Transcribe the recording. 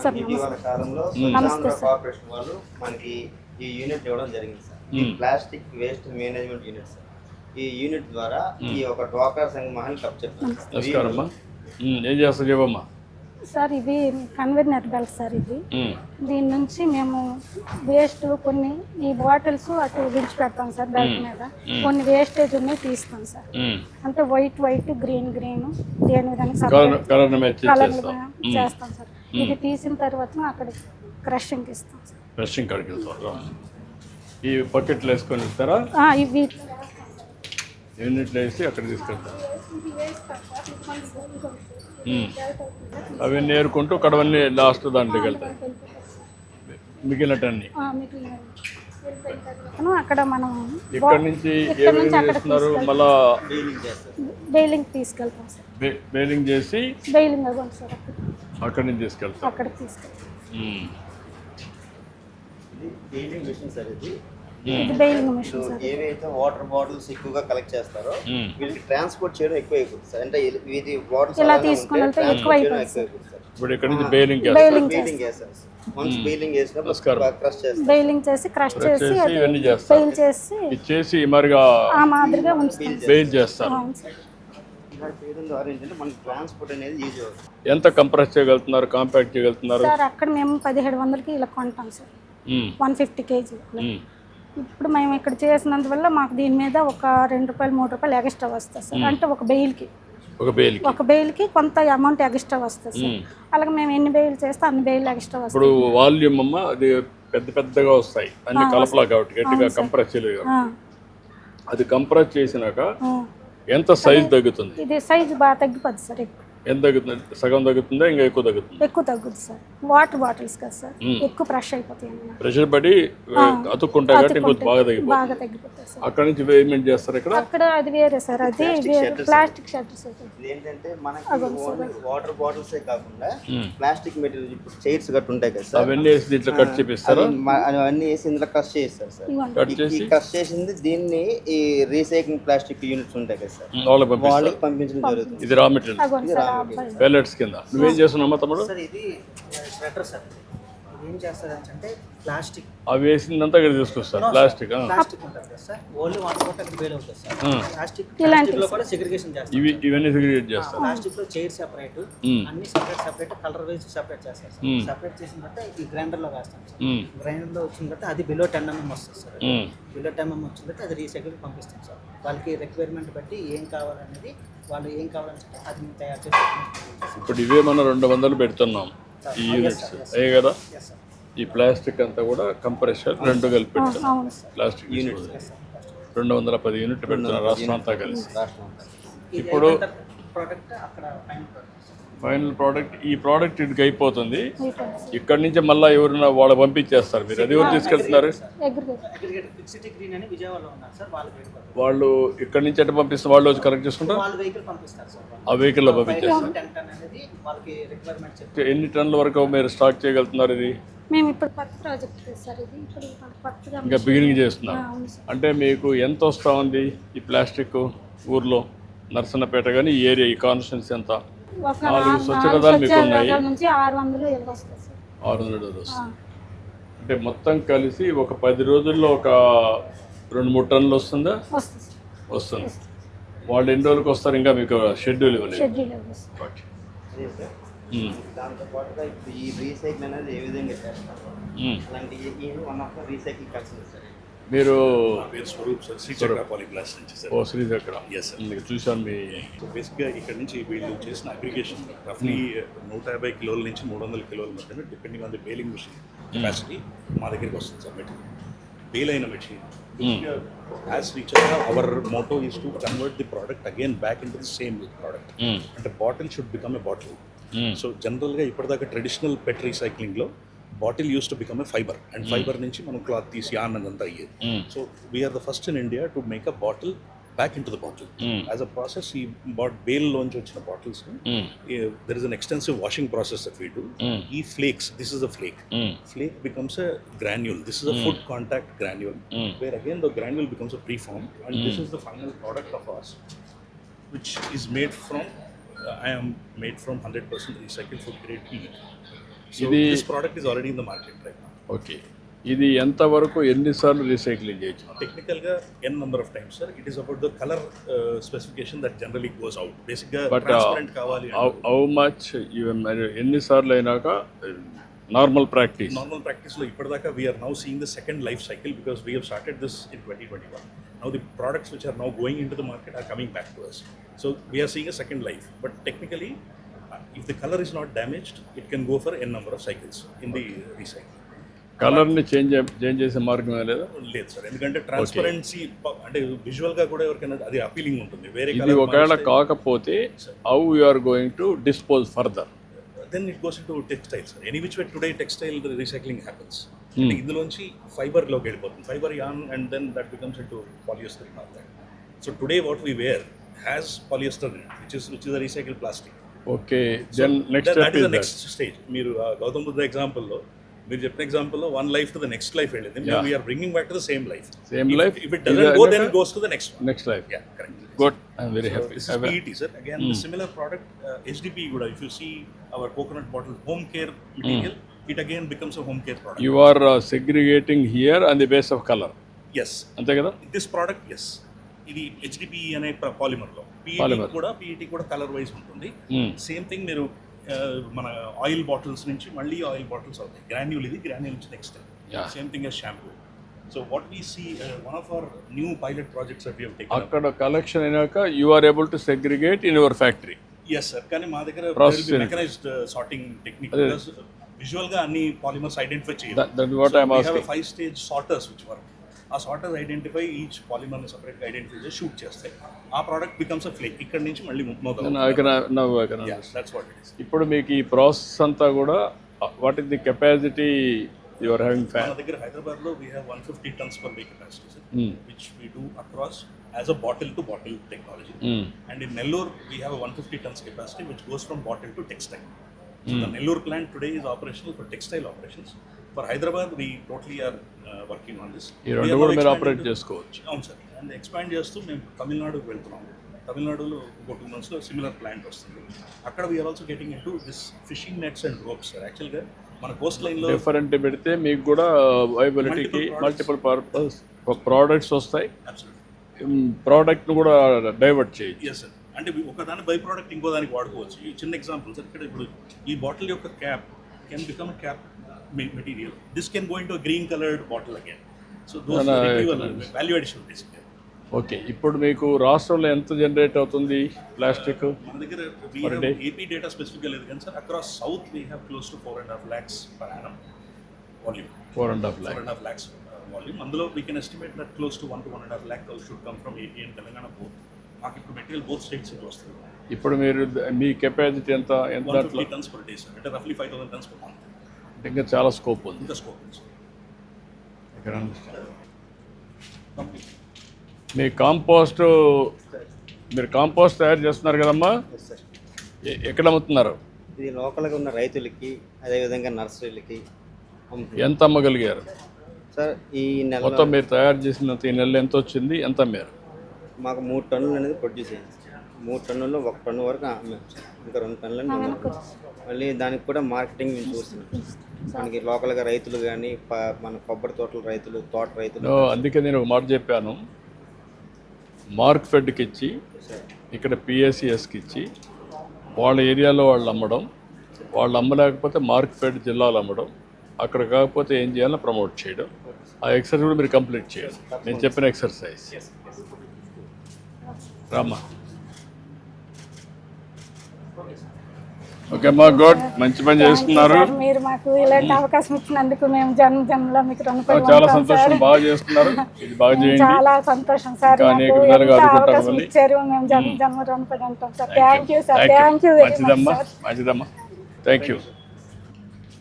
Sir ఇటీవల కాలంలో నమస్తే స్వచ్ఛాంధ్ర సార్. కార్పొరేషన్ వాళ్ళు మనకి ఈ యూనిట్ ఇవ్వడం జరిగింది సార్. ఈ plastic waste management unit sir. ఈ యూనిట్ ద్వారా ఈ ఒక డ్వాక్రా సంఘ మహిళలు చెప్తారు. నమస్కారం అమ్మా. ఏం చేస్తా చెప్పమ్మా. సార్ ఇవి కన్వీనర్ బెల్ట్ సార్ ఇది. దీని నుంచి మేము వేస్ట్ కొన్ని ఈ బాటిల్స్ అటు విడిచిపెడతాం సార్ బెల్ట్ మీద. కొన్ని వేస్టేజ్ ఉన్నాయి తీస్తాం సార్. అంటే వైట్ గ్రీన్ దేని విధంగా కలర్ చేస్తాం సార్. ఇది తీసిన తర్వాత అక్కడ క్రషింగ్ ఇస్తాం సార్. బ్రషింగ్ కాడికి వెళ్తారా? ఈ బకెట్లు వేసుకొని ఇస్తారా? ఇవి యూనిట్లు వేసి అక్కడ తీసుకెళ్తారు. అవన్నీ ఏరుకుంటూ కడవన్నీ లాస్ట్ దాంట్లోకి వెళ్తాయి మిగిలినటన్నీ. అక్కడ మనం ఇక్కడ నుంచి ఏ విధంగా చేస్తున్నారు? మళ్ళా బెయిలింగ్ తీసుకెళ్తాం సార్. బెయిలింగ్ చేసి బెయిలింగ్ అవ్వండి సార్ అక్కడి నుంచి తీసుకెళ్తాం. అక్కడ తీసుకెళ్తాం. బెయిలింగ్ మిషన్ సార్ ఇది. ఇది బెయిలింగ్ మిషన్ సార్. ఏవైతే వాటర్ బాటిల్స్ ఎక్కువగా కలెక్ట్ చేస్తారో వీళ్ళకి ట్రాన్స్పోర్ట్ చేయడం ఎక్కువ అయిపోతుంది సార్. అంటే ఇది బాటిల్స్ ఇలా తీసుకొని వెళ్తే ఎక్కువ అయిపోతుంది సార్. ఇప్పుడు ఇక్కడ నుంచి బెయిలింగ్ బెయిలింగ్ చేస్తారు. వన్స్ బెయిలింగ్ చేసినప్పుడు క్రష్ చేస్తారు. బెయిలింగ్ చేసి క్రష్ చేసి ఇవన్నీ బెయిల్ చేస్తారు. చేసి ఇచ్చేసి మరిగా ఆ మాదిరిగా ఉంచుతాం. బెయిల్ చేస్తారు. అవును సార్. ఇలా చేయడం ద్వారా ఏంటంటే మనకి ట్రాన్స్పోర్ట్ అనేది ఈజీ అవుతుంది. ఎంత కంప్రెస్ చేయగలుగుతున్నారు, కాంపాక్ట్ చేయగలుగుతున్నారు? సార్ అక్కడ మేము 1700కి ఇలా కొంటాం సార్. 150 కేజీ. ఇప్పుడు మేము ఇక్కడ చేసినందువల్ల మాకు దీని మీద ఒక ₹2-3 ఎక్స్ట్రా వస్తుంది సార్. అంటే ఒక బెయిల్కి కొంత అమౌంట్ ఎక్స్ట్రా వస్తుంది సార్. అలాగే మేము ఎన్ని బెయిల్ చేస్తే అన్ని బెయిల్ ఎక్స్ట్రా వస్తాయి. ఇప్పుడు వాల్యూమ్ అమ్మ అది పెద్దగా వస్తాయి అన్ని కలపలా కాబట్టి గట్టిగా కంప్రెస్ చేయలేదు. అది కంప్రెస్ చేసినాక ఎంత సైజ్ తగ్గుతుంది? ఇది సైజు బాగా తగ్గిపోద్ది సార్. ఎంత తగ్గుతుంది? సగం తగ్గుతుందా ఇంకా ఎక్కువ తగ్గుతుంది? ఎక్కువ తగ్గుద్ది సార్. వాటర్ బాటిల్స్ కదా సార్, ఎక్కువ ప్రెష్ అయిపోతాయి అన్నమాట. ప్రెషర్ పడి అతుక్కుంటాయి కాబట్టి ఇంకొంచెం బాగా తగ్గిపోతాయి సార్. అక్కడ నుంచి పేమెంట్ చేస్తారు. ఇక్కడ అక్కడ అది వేరే సార్. అది ప్లాస్టిక్ షట్టర్స్. ఏంటంటే మనకి వాటర్ బాటిల్సే కాకుండా ప్లాస్టిక్ మెటీరియల్ ఇప్పుడు చైర్స్ గట్టు ఉంటాయి కదా సార్. అవన్నీ వేసి దీంట్లో కట్ చేపిస్తారు. అవన్నీ వేసి ఇందులో క్రష్ చేస్తారు సార్. కట్ చేసి క్రష్ చేసింది దీన్ని ఈ రీసైక్లింగ్ ప్లాస్టిక్ యూనిట్స్ ఉంటాయి కదా సార్, వాళ్ళకి పంపించడం జరుగుతుంది. ఇది రా మెటీరియల్ ప్యాలెట్స్ కింద. నువ్వేం చేస్తున్నావు తమ్ముడు? సార్ ఇది స్వెటర్ సార్. ఏం చేస్తారు అంటే ప్లాస్టిక్ అవి వేసిందంతా ఇక్కడ తీసుకొస్తారు. ప్లాస్టిక్ ఉంటుంది కదా sir. Only water bottle bale అవుతుంది సార్. ప్లాస్టిక్ లో కూడా సెగ్రిగేషన్ చేస్తారు. ఇవన్నీ సెగ్రిగేట్ చేస్తారు. ప్లాస్టిక్ లో చైర్ సెపరేట్, అన్ని సెపరేట్ కలర్ వైజ్ సెపరేట్ చేస్తారు సార్. సెపరేట్ చేసిన తర్వాత ఈ గ్రైండర్ లో వేస్తాం సార్. గ్రైండర్ లో వచ్చిన తర్వాత అది బిలో 10 mm వస్తుంది సార్. బిలో 10 mm వచ్చిన తర్వాత అది రీసైకిల్ పంపిస్తాం సార్. వాళ్ళకి రిక్వైర్మెంట్ బట్టి ఏం కావాలనేది వాళ్ళు ఏం కావాలంటే అది మేము తయారు చేసి. ఇప్పుడు ఇవే మనం 200 పెడుతున్నాం ఈ యూనిట్స్ అయ్యే కదా. ఈ ప్లాస్టిక్ అంతా కూడా కంప్రెషర్ 2 కలిపి పెడుతున్నాం. ప్లాస్టిక్ యూనిట్స్ 210 యూనిట్లు పెడుతున్నాం రాష్ట్రం అంతా కలిసి. ఇప్పుడు ఫైనల్ ప్రోడక్ట్ ఈ ప్రోడక్ట్ ఇటుకి అయిపోతుంది. ఇక్కడ నుంచి మళ్ళీ ఎవరైనా వాళ్ళు పంపించేస్తారు. మీరు అది ఎవరు తీసుకెళ్తున్నారు? వాళ్ళు ఇక్కడ నుంచి ఎట్లా పంపిస్తారు? వాళ్ళు వచ్చి కలెక్ట్ చేసుకుంటారు. ఆ వెహికల్లో పంపించేస్తారు. ఎన్ని టన్నుల వరకు మీరు స్టాక్ చేయగలుగుతున్నారు? ఇది మేము ఇప్పుడు కొత్త ప్రాజెక్ట్ సార్. ఇది ఇప్పుడు కొత్తగా ఇంకా బిగినింగ్ చేస్తున్నారు. అంటే మీకు ఎంత వస్తూ ఉంది ఈ ప్లాస్టిక్ ఊర్లో? నర్సన్నపేట కానీ ఈ ఏరియా ఈ కాన్స్టిట్యున్సీ ఎంత? 4 స్వచ్ఛరథాలు మీకు ఉన్నాయి. 600 వస్తుంది సార్. 600 వస్తుంది. అంటే మొత్తం కలిసి ఒక 10 రోజుల్లో ఒక 2-3 టన్నులు వస్తుందా? వస్తుంది. వాళ్ళు ఎన్ని రోజులకు వస్తారు? ఇంకా మీకు షెడ్యూల్ ఇవ్వలేదు. దాంతో పాటుగా ఇప్పుడు ఈ రీసైకిల్ అనేది ఏ విధంగా చేస్తారు అలాంటి one of the recycle culture sir. మీరు స్వరూప్ సార్, శ్రీచక్ర పాలీప్లాస్ట్ నుంచి సార్. శ్రీచక్ర. Yes sir. మీకు చూసాను మీ. సో బేసిక్గా ఇక్కడ నుంచి వీళ్ళు చేసిన అగ్రిగేషన్ రఫ్లీ 150 కిలోల నుంచి 300 కిలోల మధ్యన depending on the baling machine capacity మా దగ్గరికి వస్తుంది సార్. మెటీరియల్ బేల్ అయిన machine as Srichakra our motto is to convert the product again back into the same product. అంటే bottle should become a bottle. So జనరల్గా ఇప్పటిదాకా traditional PET రీసైక్లింగ్లో bottle use to become a fibre, and fibre నుంచి మనం cloth తీసి యాన్ అదంతా అయ్యేది. So we're the first in India to make a bottle back into the bottle. As a process ఈ బేల్ లోంచి వచ్చిన bottles there is an extensive washing process that we do. ఈ flakes, this is a flake. Flake becomes a granule. This is a food contact granule, where again the granule becomes a preform, and this is the final product of ours, which is made from I am made from 100% recycled food grade PET. So ఇది this product is already in the market right now. Okay, ఇది ఎంతవరకు ఎన్నిసార్లు recycling చేయొచ్చు? Technical ga n number of times, sir. It is about the color specification that generally goes out. Basically, But transparent kavali. How much ఎన్నిసార్లు అయినాక normal practice? Normal practice lo ippadaka we are now seeing the second life cycle because we have started this in 2021. Now the products which are now going into the market are coming back to us. So we are seeing a second life. But technically, if the color is not damaged, it can go for n number of cycles in the recycle. కలర్ని change చేసే మార్గమే లేదా? లేదు sir, ఎందుకంటే transparency అంటే visual గా కూడా ఎవరికైనా అది అపీలింగ్ ఉంటుంది. వేరే ఇది కలర్ ఒకవేళ కాకపోతే how you are going to dispose further? then it goes into textiles, sir. Any which way today textile recycling happens. అంటే ఇందులోంచి ఫైబర్ లోకి వెళ్ళిపోతుంది, fibre yarn, and then that becomes into polyester and all that. So today what we wear has polyester in it, which is a recycled plastic. Okay, then next that is the next stage. మీరు Gautam Buddha example లో మీరు చెప్పిన example లో one life to the next life వెళ్ళింది. we are bringing back to the same life. If it doesn't go, then it goes to the next one. Next life. Yeah, correct. Good, I am very happy. This is PET, sir. Again, the similar product, HDP kuda, if you see our coconut bottle home care material, it again becomes a home care product. You are segregating here on the base of colour, Yes. అంతే కదా? This product, yes. ఇది HDP అనే polymer లో PET కూడా colour wise ఉంటుంది. Same thing మీరు మన oil bottles నుంచి మళ్ళీ ఆయిల్ బాటిల్స్ అవుతాయి. గ్రాన్యూల్, ఇది గ్రాన్యూల్ నుంచి next same thing as shampoo. So what we see, one of our new pilot projects that we have taken up. అక్కడ కలెక్షన్ అయినాక you are able to segregate in your factory. Yes sir, కానీ మా దగ్గర mechanised sorting technique, visual గా అన్ని polymers identify చేయాలి. That what I am asking. 5 stage sorters which work. ఆ సార్టర్స్ identify each పాలిమర్ని సపరేట్గా ఐడెంటిఫై చేసి షూట్ చేస్తాయి. ఆ ప్రోడక్ట్ బికమ్స్ అ ఫ్లేక్. ఇక్కడ నుంచి మళ్ళీ దట్స్ వాట్ ఇట్ ఇస్. ఇప్పుడు మీకు ఈ ప్రాసెస్ అంతా కూడా what is the capacity you are having? మన దగ్గర హైదరాబాద్ లో we have 150 tons per day capacity, sir, which we do across as a bottle to bottle technology. And in Nellore we have a 150 tons capacity which goes from bottle to textile. So the Nellore plant today is operational for textile operations. For Hyderabad we totally are working on this. ఈ రెండు కూడా మీరు operate చేసుకోవచ్చు. అవును sir, and expand చేస్తూ మేము తమిళనాడుకి వెళ్తున్నాము. తమిళనాడులో ఇంకో 2 months లో సిమిలర్ ప్లాంట్ వస్తుంది. అక్కడ we are also getting into this fishing nets and ropes sir. యాక్చువల్గా మన కోస్ట్ లైన్లో డిఫరెంట్ పెడితే మీకు కూడా వైబిలిటీకి మల్టిపుల్ పర్పస్ ప్రోడక్ట్స్ వస్తాయి. ప్రోడక్ట్ను కూడా డైవర్ట్ చేయొచ్చు. ఎస్ సార్, అంటే ఒక దాని బై ప్రోడక్ట్ ఇంకో దానికి వాడుకోవచ్చు. ఈ చిన్న ఎగ్జాంపుల్ సార్, ఇక్కడ ఇప్పుడు ఈ బాటిల్ యొక్క cap can become a cap material. This can go into green coloured bottle again. So those value addition బేసిక్గా. ఓకే, ఇప్పుడు మీకు రాష్ట్రంలో ఎంత జనరేట్ అవుతుంది ప్లాస్టిక్? మన దగ్గర ఏపీ డేటా స్పెసిఫిక్గా లేదు కానీ sir, across south we have close to 4.5 lakhs per annum volume. 4.5 lakhs volume. అందులో we can estimate that close to 1 to 1.5 lakh should come from AP and Telangana both. మాకు ఇప్పుడు material both states వస్తుంది. ఇప్పుడు మీరు మీ capacity ఎంత? 150 tons per day sir, అంటే రఫ్లీ 5,000 tons per month. ఇంకా చాలా స్కోప్ ఉంది. ఇంకా స్కోప్ ఉంది సార్. మీ మీరు కాంపోస్ట్ తయారు చేస్తున్నారు కదమ్మా, ఎక్కడ అమ్ముతున్నారు? ఇది లోకల్గా ఉన్న రైతులకి, అదేవిధంగా నర్సరీలకి ఎంత అమ్మగలిగారు సార్? ఈ నెల మొత్తం మీరు తయారు చేసినంత ఈ నెల ఎంత వచ్చింది, ఎంత అమ్మారు? మాకు 3 టన్నులు అనేది ప్రొడ్యూస్ అయింది. 3 టన్నుల్లో 1 టన్ను వరకు అమ్మాము సార్. ఇంకా 2 టన్నులు మళ్ళీ దానికి కూడా మార్కెటింగ్ మేము చూస్తున్నాం. మనకి లోకల్గా రైతులు కానీ, మన కొబ్బరి తోటల రైతులు, తోట రైతులు. అందుకే నేను ఒక మాట చెప్పాను, మార్క్ ఫెడ్కి ఇచ్చి ఇక్కడ పిఎస్సిఎస్కి ఇచ్చి వాళ్ళ ఏరియాలో వాళ్ళు అమ్మడం, వాళ్ళు అమ్మలేకపోతే మార్క్ ఫెడ్ జిల్లాలో అమ్మడం, అక్కడ కాకపోతే ఏం చేయాలో ప్రమోట్ చేయడం. ఆ ఎక్సర్సైజ్ కూడా మీరు కంప్లీట్ చేయాలి, నేను చెప్పిన ఎక్సర్సైజ్. రామ్మా. ఓకే అమ్మా, గుడ్, మంచి పని చేస్తున్నారు. మీరు మాకు ఇలాంటి అవకాశం ఇచ్చినందుకు మేము జన్మలో మీకు చాలా సంతోషం. బాగా చేస్తున్నారు, ఇది బాగా చేయండి. చాలా సంతోషం సార్, అనేక విధాలుగా అవకాశం ఇచ్చారు. మేము జన్మ రుణపడి ఉంటాం sir. Thank you sir, thank you very much sir. మంచిదమ్మా, థ్యాంక్ యూ.